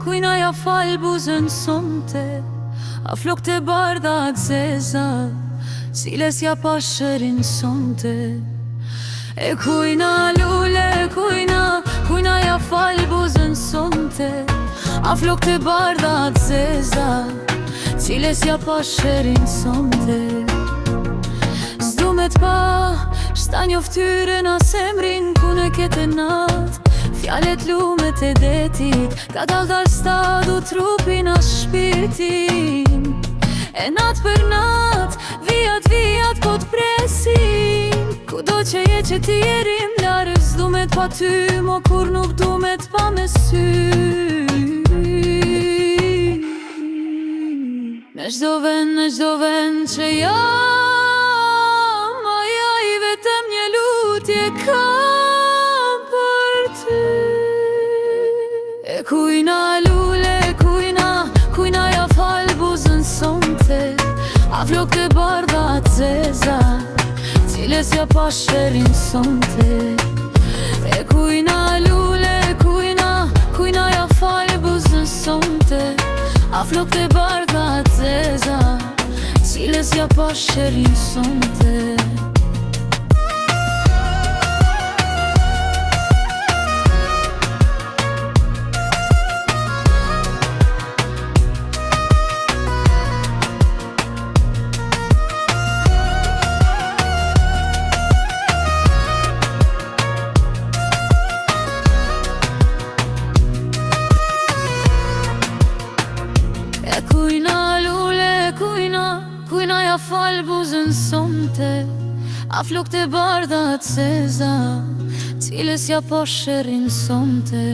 kujna ja fal buzën sonte, a flok të bardha të zeza, ciles ja pa shërin sonte. E kujna lule, kujna ja fal buzën sonte, a flok të bardha të zeza, ciles ja pa shërin sonte. S'du me t'pa, shta njoftyren as emrin ku në kete nat, fjallet lumet e detit, ka dal stadu trupin as shpirtin. E nat për nat, vijat po t'presin, kudo që je që ti jerim larës, du me t'pa ty, mo kur nuk du me t'pa me sy. Në çdo vend që jam, aja i vetëm një lutje kam për ty. E kujna lule, kujna ja fal buzën sonte, a flok të bardha të zeza, ciles ja pa shërin sonte. E kujna lule, kujna ja fal buzën sonte, a flok të bardha të zeza, ciles ja pa shërin sonte. Kujna lule, kujna ja fal buzën sonte, a flok të bardha të zeza, ciles ja pa shërin sonte.